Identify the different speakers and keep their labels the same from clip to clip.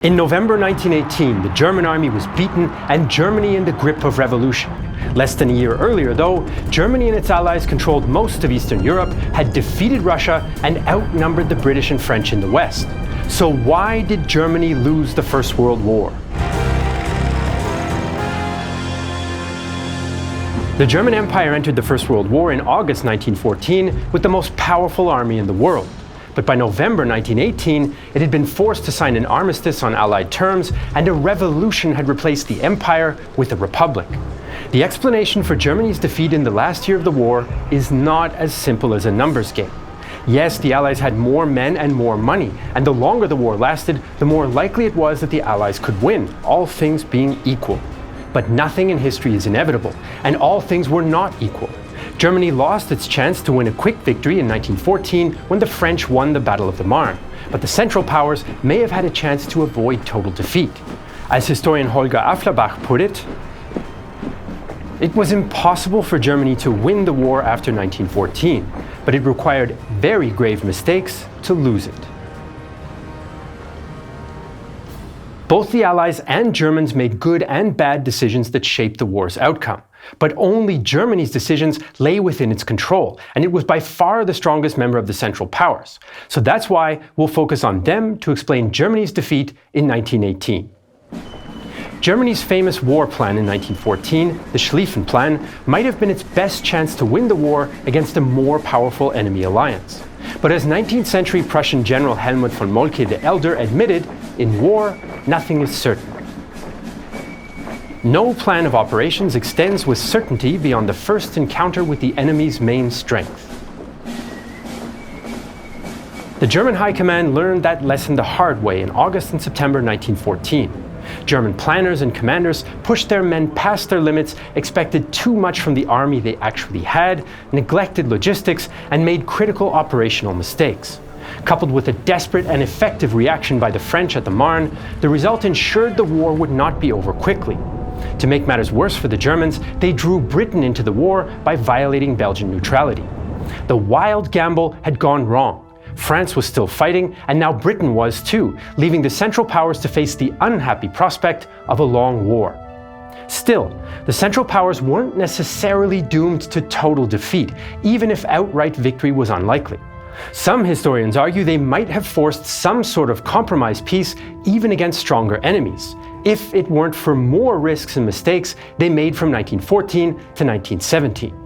Speaker 1: In November 1918, the German army was beaten and Germany in the grip of revolution. Less than a year earlier, though, Germany and its allies controlled most of Eastern Europe, had defeated Russia, and outnumbered the British and French in the West. So why did Germany lose the First World War? The German Empire entered the First World War in August 1914 with the most powerful army in the world. But by November 1918, it had been forced to sign an armistice on Allied terms, and a revolution had replaced the empire with a republic. The explanation for Germany's defeat in the last year of the war is not as simple as a numbers game. Yes, the Allies had more men and more money, and the longer the war lasted, the more likely it was that the Allies could win, all things being equal. But nothing in history is inevitable, and all things were not equal. Germany lost its chance to win a quick victory in 1914 when the French won the Battle of the Marne, but the Central Powers may have had a chance to avoid total defeat. As historian Holger Afflerbach put it was impossible for Germany to win the war after 1914, but it required very grave mistakes to lose it. Both the Allies and Germans made good and bad decisions that shaped the war's outcome. But only Germany's decisions lay within its control, and it was by far the strongest member of the Central Powers. So that's why we'll focus on them to explain Germany's defeat in 1918. Germany's famous war plan in 1914, the Schlieffen Plan, might have been its best chance to win the war against a more powerful enemy alliance. But as 19th century Prussian General Helmut von Moltke the Elder admitted, in war, nothing is certain. No plan of operations extends with certainty beyond the first encounter with the enemy's main strength. The German High Command learned that lesson the hard way in August and September 1914. German planners and commanders pushed their men past their limits, expected too much from the army they actually had, neglected logistics, and made critical operational mistakes. Coupled with a desperate and effective reaction by the French at the Marne, the result ensured the war would not be over quickly. To make matters worse for the Germans, they drew Britain into the war by violating Belgian neutrality. The wild gamble had gone wrong. France was still fighting, and now Britain was too, leaving the Central Powers to face the unhappy prospect of a long war. Still, the Central Powers weren't necessarily doomed to total defeat, even if outright victory was unlikely. Some historians argue they might have forced some sort of compromise peace even against stronger enemies, if it weren't for more risks and mistakes they made from 1914 to 1917.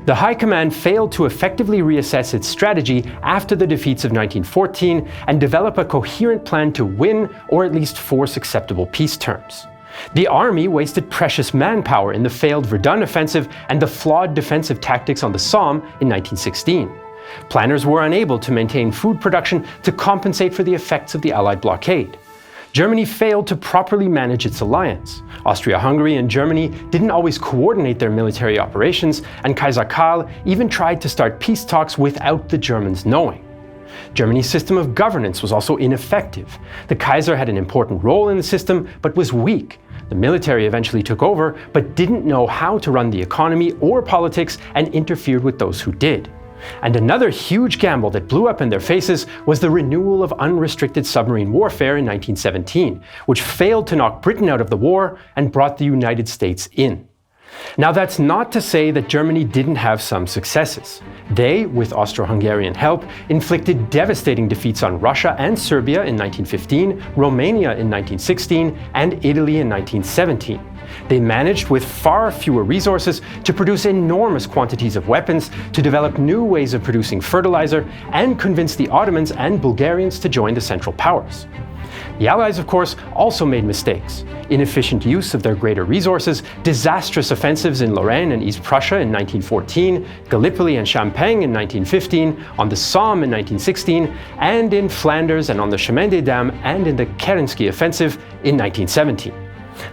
Speaker 1: The High Command failed to effectively reassess its strategy after the defeats of 1914 and develop a coherent plan to win or at least force acceptable peace terms. The army wasted precious manpower in the failed Verdun offensive and the flawed defensive tactics on the Somme in 1916. Planners were unable to maintain food production to compensate for the effects of the Allied blockade. Germany failed to properly manage its alliance. Austria-Hungary and Germany didn't always coordinate their military operations, and Kaiser Karl even tried to start peace talks without the Germans knowing. Germany's system of governance was also ineffective. The Kaiser had an important role in the system, but was weak. The military eventually took over, but didn't know how to run the economy or politics and interfered with those who did. And another huge gamble that blew up in their faces was the renewal of unrestricted submarine warfare in 1917, which failed to knock Britain out of the war and brought the United States in. Now that's not to say that Germany didn't have some successes. They, with Austro-Hungarian help, inflicted devastating defeats on Russia and Serbia in 1915, Romania in 1916, and Italy in 1917. They managed, with far fewer resources, to produce enormous quantities of weapons, to develop new ways of producing fertilizer, and convince the Ottomans and Bulgarians to join the Central Powers. The Allies, of course, also made mistakes. Inefficient use of their greater resources, disastrous offensives in Lorraine and East Prussia in 1914, Gallipoli and Champagne in 1915, on the Somme in 1916, and in Flanders and on the Chemin des Dames and in the Kerensky offensive in 1917.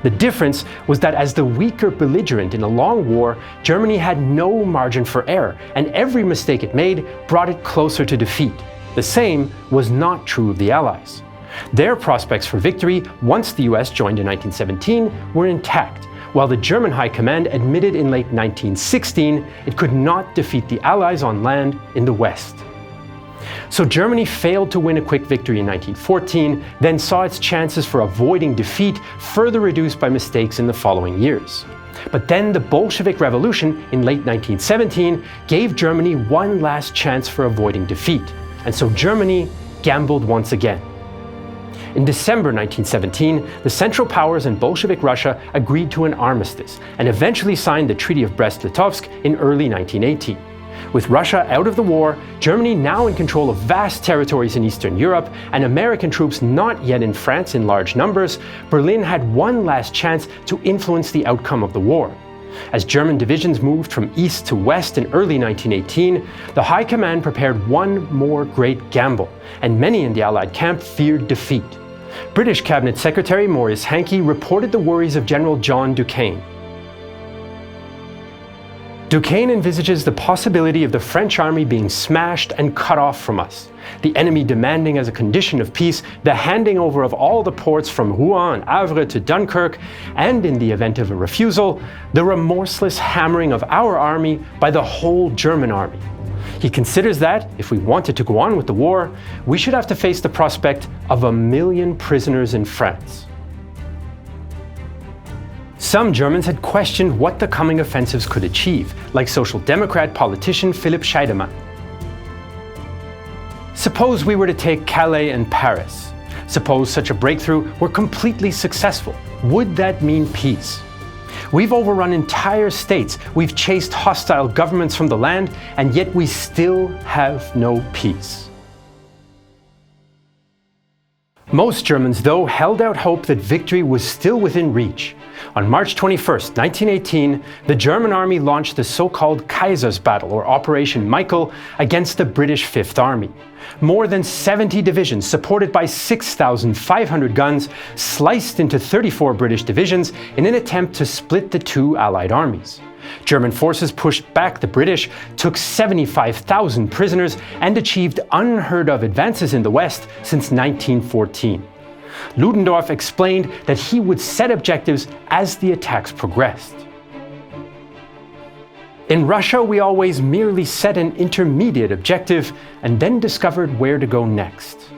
Speaker 1: The difference was that as the weaker belligerent in a long war, Germany had no margin for error, and every mistake it made brought it closer to defeat. The same was not true of the Allies. Their prospects for victory, once the US joined in 1917, were intact, while the German High Command admitted in late 1916 it could not defeat the Allies on land in the West. So Germany failed to win a quick victory in 1914, then saw its chances for avoiding defeat further reduced by mistakes in the following years. But then the Bolshevik Revolution in late 1917 gave Germany one last chance for avoiding defeat, and so Germany gambled once again. In December 1917, the Central Powers and Bolshevik Russia agreed to an armistice and eventually signed the Treaty of Brest-Litovsk in early 1918. With Russia out of the war, Germany now in control of vast territories in Eastern Europe, and American troops not yet in France in large numbers, Berlin had one last chance to influence the outcome of the war. As German divisions moved from east to west in early 1918, the High Command prepared one more great gamble, and many in the Allied camp feared defeat. British Cabinet Secretary Maurice Hankey reported the worries of General John Duquesne. Duquesne envisages the possibility of the French army being smashed and cut off from us, the enemy demanding as a condition of peace the handing over of all the ports from Rouen and Havre to Dunkirk, and in the event of a refusal, the remorseless hammering of our army by the whole German army. He considers that, if we wanted to go on with the war, we should have to face the prospect of 1 million prisoners in France. Some Germans had questioned what the coming offensives could achieve, like Social Democrat politician Philipp Scheidemann. Suppose we were to take Calais and Paris. Suppose such a breakthrough were completely successful. Would that mean peace? We've overrun entire states, we've chased hostile governments from the land, and yet we still have no peace. Most Germans, though, held out hope that victory was still within reach. On March 21, 1918, the German army launched the so-called Kaiser's Battle, or Operation Michael, against the British Fifth Army. More than 70 divisions, supported by 6,500 guns, sliced into 34 British divisions in an attempt to split the two Allied armies. German forces pushed back the British, took 75,000 prisoners, and achieved unheard-of advances in the West since 1914. Ludendorff explained that he would set objectives as the attacks progressed. In Russia, we always merely set an intermediate objective and then discovered where to go next.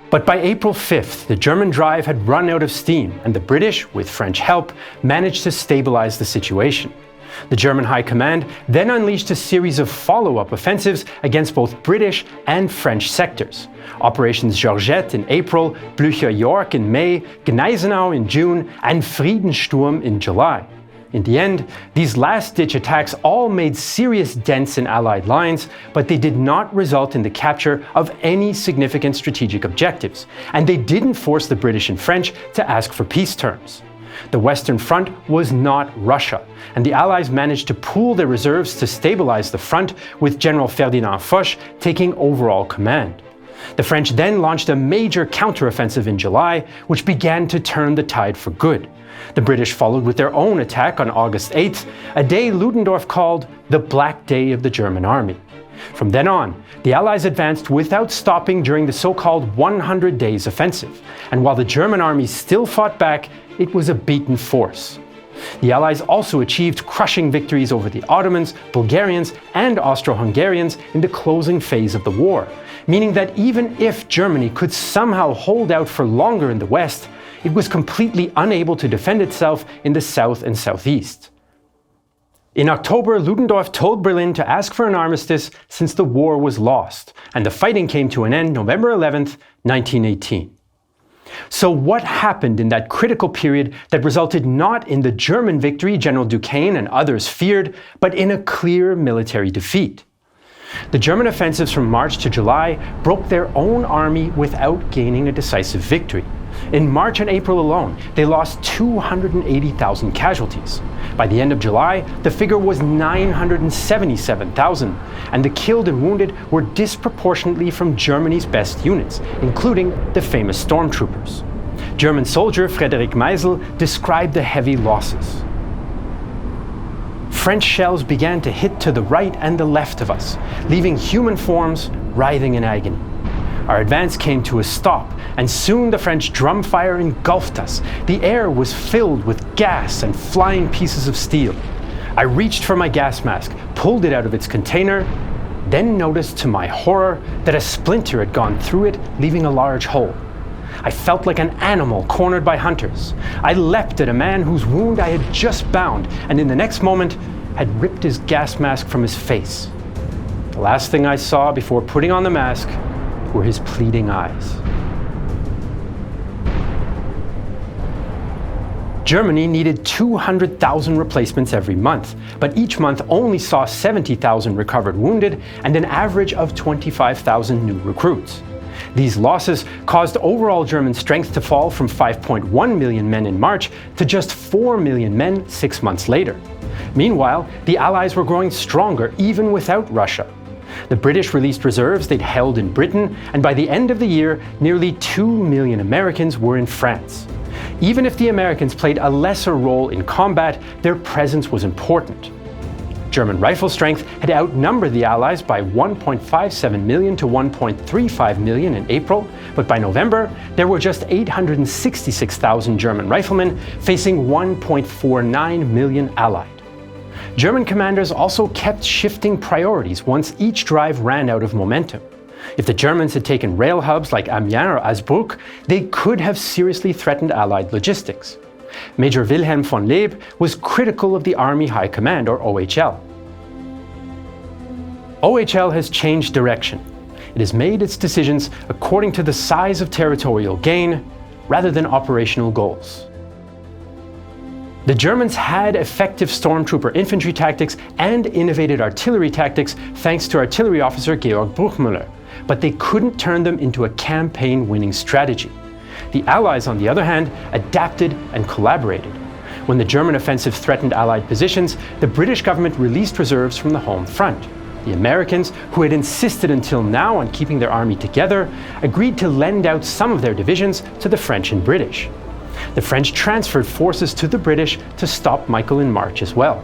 Speaker 1: But by April 5th, the German drive had run out of steam, and the British, with French help, managed to stabilize the situation. The German High Command then unleashed a series of follow-up offensives against both British and French sectors. Operations Georgette in April, Blücher-York in May, Gneisenau in June, and Friedensturm in July. In the end, these last-ditch attacks all made serious dents in Allied lines, but they did not result in the capture of any significant strategic objectives, and they didn't force the British and French to ask for peace terms. The Western Front was not Russia, and the Allies managed to pool their reserves to stabilize the front, with General Ferdinand Foch taking overall command. The French then launched a major counteroffensive in July, which began to turn the tide for good. The British followed with their own attack on August 8th, a day Ludendorff called the Black Day of the German Army. From then on, the Allies advanced without stopping during the so-called 100 Days Offensive, and while the German army still fought back, it was a beaten force. The Allies also achieved crushing victories over the Ottomans, Bulgarians, and Austro-Hungarians in the closing phase of the war, meaning that even if Germany could somehow hold out for longer in the West, it was completely unable to defend itself in the south and southeast. In October, Ludendorff told Berlin to ask for an armistice since the war was lost, and the fighting came to an end November 11, 1918. So what happened in that critical period that resulted not in the German victory General Duquesne and others feared, but in a clear military defeat? The German offensives from March to July broke their own army without gaining a decisive victory. In March and April alone, they lost 280,000 casualties. By the end of July, the figure was 977,000, and the killed and wounded were disproportionately from Germany's best units, including the famous stormtroopers. German soldier Friedrich Meisel described the heavy losses. French shells began to hit to the right and the left of us, leaving human forms writhing in agony. Our advance came to a stop, and soon the French drum fire engulfed us. The air was filled with gas and flying pieces of steel. I reached for my gas mask, pulled it out of its container, then noticed to my horror that a splinter had gone through it, leaving a large hole. I felt like an animal cornered by hunters. I leapt at a man whose wound I had just bound, and in the next moment had ripped his gas mask from his face. The last thing I saw before putting on the mask were his pleading eyes. Germany needed 200,000 replacements every month, but each month only saw 70,000 recovered wounded and an average of 25,000 new recruits. These losses caused overall German strength to fall from 5.1 million men in March to just 4 million men 6 months later. Meanwhile, the Allies were growing stronger even without Russia. The British released reserves they'd held in Britain, and by the end of the year, nearly 2 million Americans were in France. Even if the Americans played a lesser role in combat, their presence was important. German rifle strength had outnumbered the Allies by 1.57 million to 1.35 million in April, but by November, there were just 866,000 German riflemen facing 1.49 million Allied. German commanders also kept shifting priorities once each drive ran out of momentum. If the Germans had taken rail hubs like Amiens or Asbruck, they could have seriously threatened Allied logistics. Major Wilhelm von Leeb was critical of the Army High Command, or OHL. OHL has changed direction. It has made its decisions according to the size of territorial gain rather than operational goals. The Germans had effective stormtrooper infantry tactics and innovated artillery tactics thanks to artillery officer Georg Bruchmüller, but they couldn't turn them into a campaign-winning strategy. The Allies, on the other hand, adapted and collaborated. When the German offensive threatened Allied positions, the British government released reserves from the home front. The Americans, who had insisted until now on keeping their army together, agreed to lend out some of their divisions to the French and British. The French transferred forces to the British to stop Michael in March as well.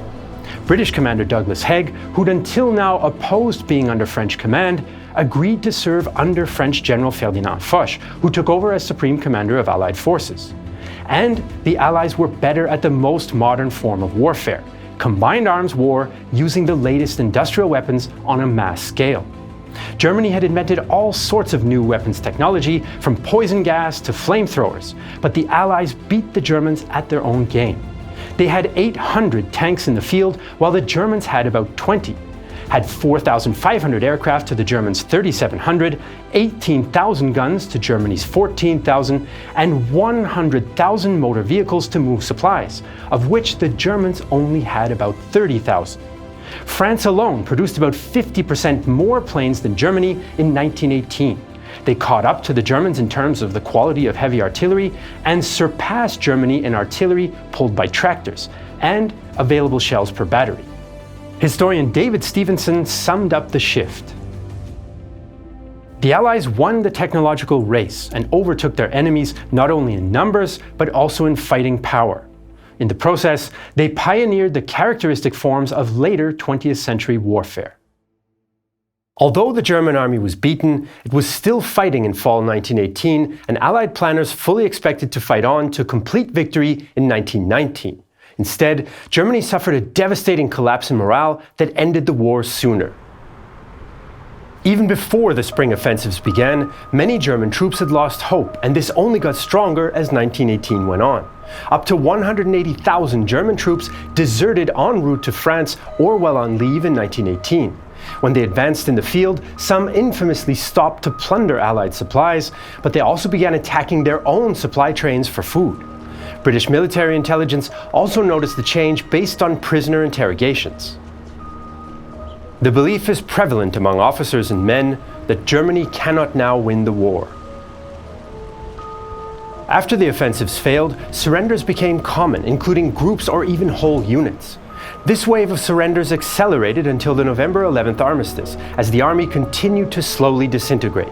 Speaker 1: British Commander Douglas Haig, who'd until now opposed being under French command, agreed to serve under French General Ferdinand Foch, who took over as Supreme Commander of Allied forces. And the Allies were better at the most modern form of warfare, combined arms war using the latest industrial weapons on a mass scale. Germany had invented all sorts of new weapons technology, from poison gas to flamethrowers, but the Allies beat the Germans at their own game. They had 800 tanks in the field, while the Germans had about 20. Had 4,500 aircraft to the Germans' 3,700, 18,000 guns to Germany's 14,000, and 100,000 motor vehicles to move supplies, of which the Germans only had about 30,000. France alone produced about 50% more planes than Germany in 1918. They caught up to the Germans in terms of the quality of heavy artillery and surpassed Germany in artillery pulled by tractors and available shells per battery. Historian David Stevenson summed up the shift. The Allies won the technological race and overtook their enemies not only in numbers but also in fighting power. In the process, they pioneered the characteristic forms of later 20th century warfare. Although the German army was beaten, it was still fighting in fall 1918, and Allied planners fully expected to fight on to complete victory in 1919. Instead, Germany suffered a devastating collapse in morale that ended the war sooner. Even before the spring offensives began, many German troops had lost hope, and this only got stronger as 1918 went on. Up to 180,000 German troops deserted en route to France or while on leave in 1918. When they advanced in the field, some infamously stopped to plunder Allied supplies, but they also began attacking their own supply trains for food. British military intelligence also noticed the change based on prisoner interrogations. The belief is prevalent among officers and men that Germany cannot now win the war. After the offensives failed, surrenders became common, including groups or even whole units. This wave of surrenders accelerated until the November 11th armistice, as the army continued to slowly disintegrate.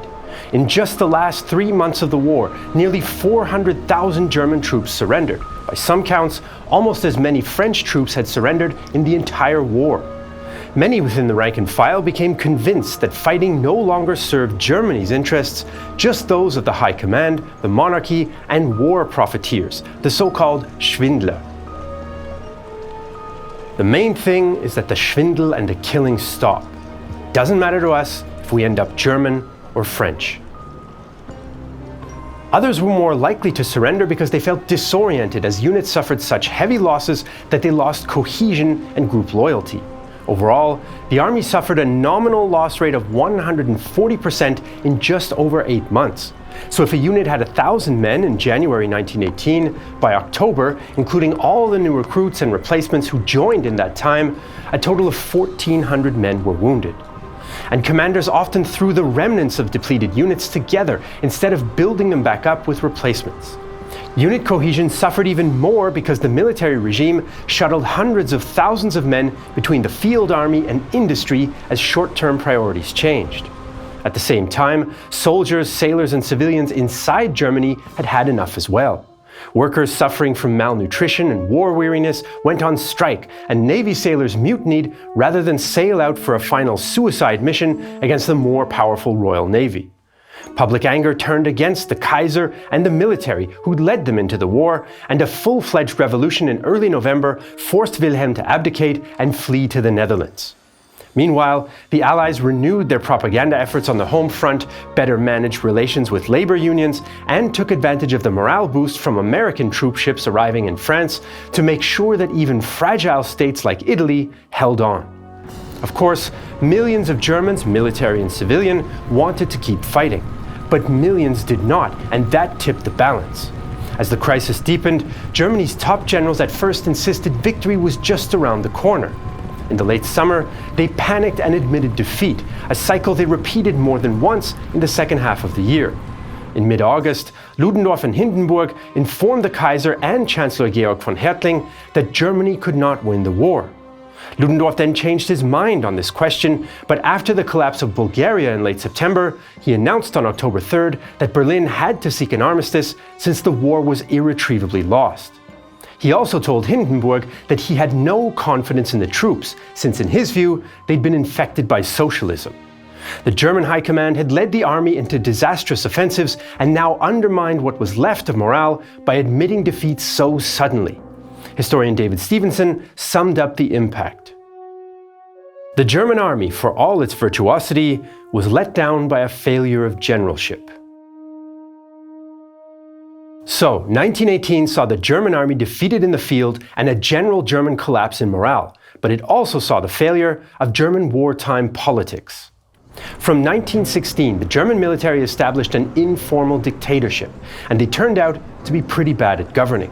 Speaker 1: In just the last 3 months of the war, nearly 400,000 German troops surrendered. By some counts, almost as many French troops had surrendered in the entire war. Many within the rank and file became convinced that fighting no longer served Germany's interests, just those of the High Command, the monarchy, and war profiteers, the so-called Schwindler. The main thing is that the schwindel and the killing stop. Doesn't matter to us if we end up German or French. Others were more likely to surrender because they felt disoriented as units suffered such heavy losses that they lost cohesion and group loyalty. Overall, the army suffered a nominal loss rate of 140% in just over 8 months. So if a unit had 1,000 men in January 1918, by October, including all the new recruits and replacements who joined in that time, a total of 1,400 men were wounded. And commanders often threw the remnants of depleted units together instead of building them back up with replacements. Unit cohesion suffered even more because the military regime shuttled hundreds of thousands of men between the field army and industry as short-term priorities changed. At the same time, soldiers, sailors, and civilians inside Germany had had enough as well. Workers suffering from malnutrition and war weariness went on strike, and Navy sailors mutinied rather than sail out for a final suicide mission against the more powerful Royal Navy. Public anger turned against the Kaiser and the military who led them into the war, and a full-fledged revolution in early November forced Wilhelm to abdicate and flee to the Netherlands. Meanwhile, the Allies renewed their propaganda efforts on the home front, better managed relations with labor unions, and took advantage of the morale boost from American troop ships arriving in France to make sure that even fragile states like Italy held on. Of course, millions of Germans, military and civilian, wanted to keep fighting, but millions did not, and that tipped the balance. As the crisis deepened, Germany's top generals at first insisted victory was just around the corner. In the late summer, they panicked and admitted defeat, a cycle they repeated more than once in the second half of the year. In mid-August, Ludendorff and Hindenburg informed the Kaiser and Chancellor Georg von Hertling that Germany could not win the war. Ludendorff then changed his mind on this question, but after the collapse of Bulgaria in late September, he announced on October 3rd that Berlin had to seek an armistice since the war was irretrievably lost. He also told Hindenburg that he had no confidence in the troops, since in his view, they'd been infected by socialism. The German High Command had led the army into disastrous offensives and now undermined what was left of morale by admitting defeat so suddenly. Historian David Stevenson summed up the impact. The German army, for all its virtuosity, was let down by a failure of generalship. So, 1918 saw the German army defeated in the field and a general German collapse in morale, but it also saw the failure of German wartime politics. From 1916, the German military established an informal dictatorship, and they turned out to be pretty bad at governing.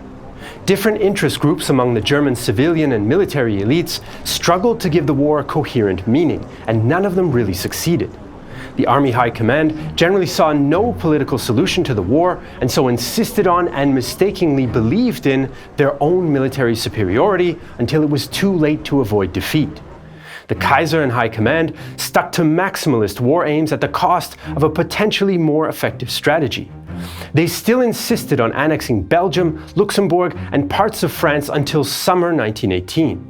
Speaker 1: Different interest groups among the German civilian and military elites struggled to give the war a coherent meaning, and none of them really succeeded. The Army High Command generally saw no political solution to the war and so insisted on and mistakenly believed in their own military superiority until it was too late to avoid defeat. The Kaiser and High Command stuck to maximalist war aims at the cost of a potentially more effective strategy. They still insisted on annexing Belgium, Luxembourg, and parts of France until summer 1918.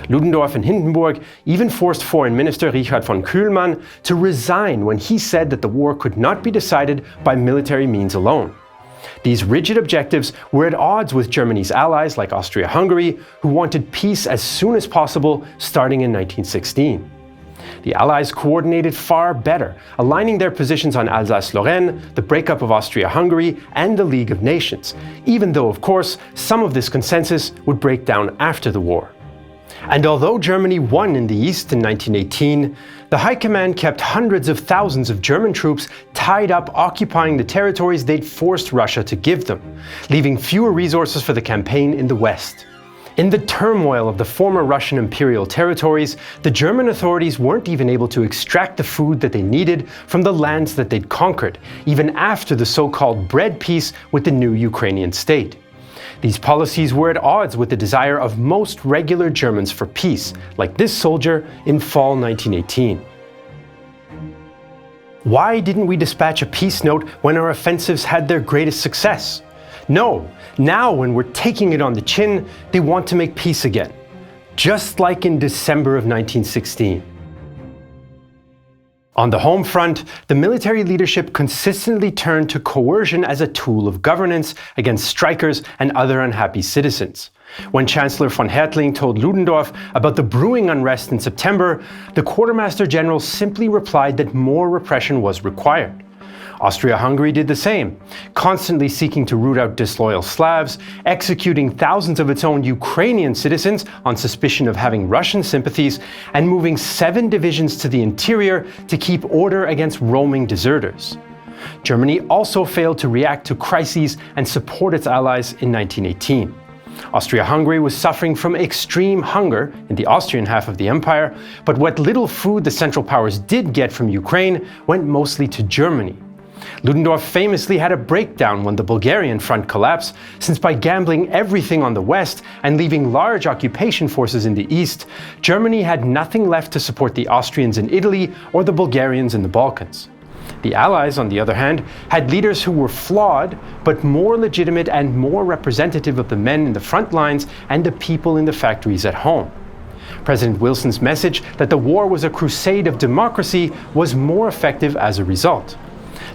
Speaker 1: Ludendorff and Hindenburg even forced Foreign Minister Richard von Kuhlmann to resign when he said that the war could not be decided by military means alone. These rigid objectives were at odds with Germany's allies like Austria-Hungary, who wanted peace as soon as possible, starting in 1916. The Allies coordinated far better, aligning their positions on Alsace-Lorraine, the breakup of Austria-Hungary, and the League of Nations, even though, of course, some of this consensus would break down after the war. And although Germany won in the East in 1918, the High Command kept hundreds of thousands of German troops tied up occupying the territories they'd forced Russia to give them, leaving fewer resources for the campaign in the West. In the turmoil of the former Russian imperial territories, the German authorities weren't even able to extract the food that they needed from the lands that they'd conquered, even after the so-called bread peace with the new Ukrainian state. These policies were at odds with the desire of most regular Germans for peace, like this soldier in fall 1918. Why didn't we dispatch a peace note when our offensives had their greatest success? No, now when we're taking it on the chin, they want to make peace again. Just like in December of 1916. On the home front, the military leadership consistently turned to coercion as a tool of governance against strikers and other unhappy citizens. When Chancellor von Hertling told Ludendorff about the brewing unrest in September, the Quartermaster General simply replied that more repression was required. Austria-Hungary did the same, constantly seeking to root out disloyal Slavs, executing thousands of its own Ukrainian citizens on suspicion of having Russian sympathies, and moving 7 divisions to the interior to keep order against roaming deserters. Germany also failed to react to crises and support its allies in 1918. Austria-Hungary was suffering from extreme hunger in the Austrian half of the empire, but what little food the Central Powers did get from Ukraine went mostly to Germany. Ludendorff famously had a breakdown when the Bulgarian front collapsed, since by gambling everything on the west and leaving large occupation forces in the east, Germany had nothing left to support the Austrians in Italy or the Bulgarians in the Balkans. The Allies, on the other hand, had leaders who were flawed, but more legitimate and more representative of the men in the front lines and the people in the factories at home. President Wilson's message that the war was a crusade of democracy was more effective as a result.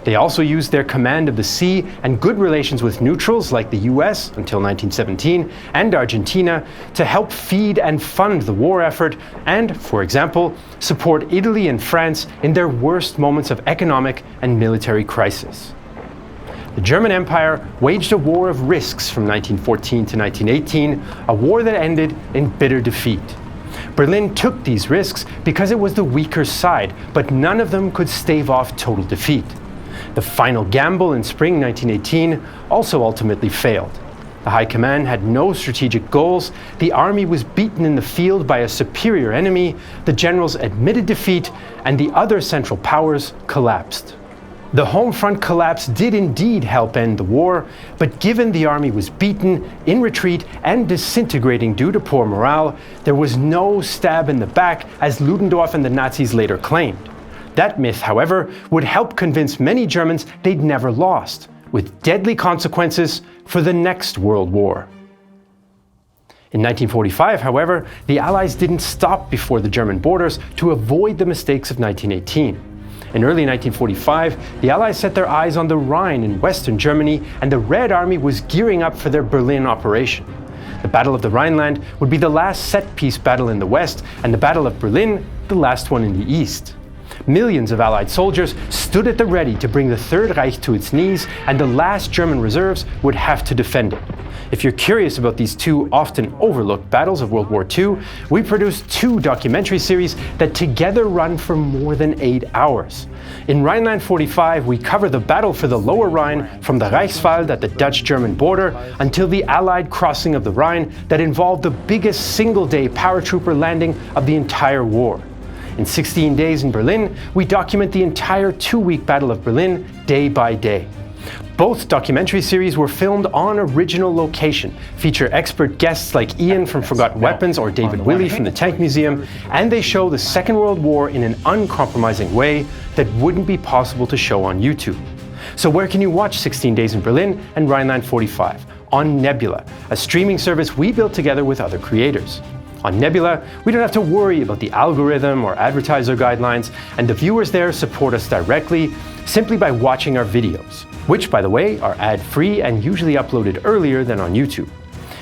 Speaker 1: They also used their command of the sea and good relations with neutrals like the US until 1917 and Argentina to help feed and fund the war effort and, for example, support Italy and France in their worst moments of economic and military crisis. The German Empire waged a war of risks from 1914 to 1918, a war that ended in bitter defeat. Berlin took these risks because it was the weaker side, but none of them could stave off total defeat. The final gamble in spring 1918 also ultimately failed. The High Command had no strategic goals, the army was beaten in the field by a superior enemy, the generals admitted defeat, and the other Central Powers collapsed. The home front collapse did indeed help end the war, but given the army was beaten, in retreat, and disintegrating due to poor morale, there was no stab in the back, as Ludendorff and the Nazis later claimed. That myth, however, would help convince many Germans they'd never lost, with deadly consequences for the next World War. In 1945, however, the Allies didn't stop before the German borders to avoid the mistakes of 1918. In early 1945, the Allies set their eyes on the Rhine in western Germany, and the Red Army was gearing up for their Berlin operation. The Battle of the Rhineland would be the last set-piece battle in the west, and the Battle of Berlin the last one in the east. Millions of Allied soldiers stood at the ready to bring the Third Reich to its knees, and the last German reserves would have to defend it. If you're curious about these two often overlooked battles of World War II, we produced 2 documentary series that together run for more than 8 hours. In Rhineland 45, we cover the battle for the Lower Rhine from the Reichswald at the Dutch-German border until the Allied crossing of the Rhine that involved the biggest single-day paratrooper landing of the entire war. In 16 days in Berlin, we document the entire 2-week Battle of Berlin day by day. Both documentary series were filmed on original location, feature expert guests like Ian from Forgotten Weapons or David Willey from the Tank Museum, and they show the Second World War in an uncompromising way that wouldn't be possible to show on YouTube. So where can you watch 16 Days in Berlin and Rhineland 45? On Nebula, a streaming service we built together with other creators. On Nebula, we don't have to worry about the algorithm or advertiser guidelines, and the viewers there support us directly simply by watching our videos, which, by the way, are ad-free and usually uploaded earlier than on YouTube.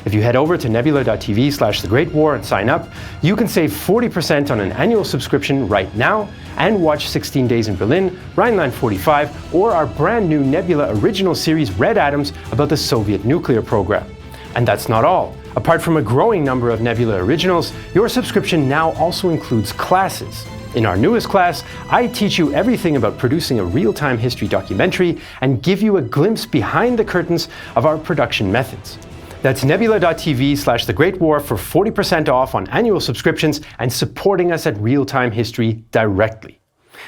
Speaker 1: If you head over to nebula.tv/thegreatwar and sign up, you can save 40% on an annual subscription right now and watch 16 Days in Berlin, Rhineland 45, or our brand new Nebula original series Red Atoms about the Soviet nuclear program. And that's not all. Apart from a growing number of Nebula originals, your subscription now also includes classes. In our newest class, I teach you everything about producing a real-time history documentary and give you a glimpse behind the curtains of our production methods. That's nebula.tv/thegreatwar for 40% off on annual subscriptions and supporting us at Real-Time History directly.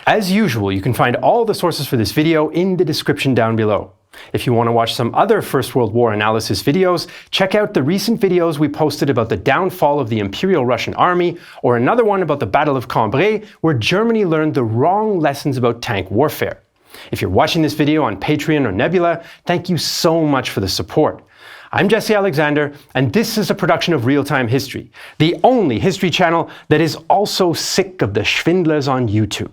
Speaker 1: As usual, you can find all the sources for this video in the description down below. If you want to watch some other First World War analysis videos, check out the recent videos we posted about the downfall of the Imperial Russian Army, or another one about the Battle of Cambrai, where Germany learned the wrong lessons about tank warfare. If you're watching this video on Patreon or Nebula, thank you so much for the support. I'm Jesse Alexander, and this is a production of Real-Time History, the only history channel that is also sick of the schwindlers on YouTube.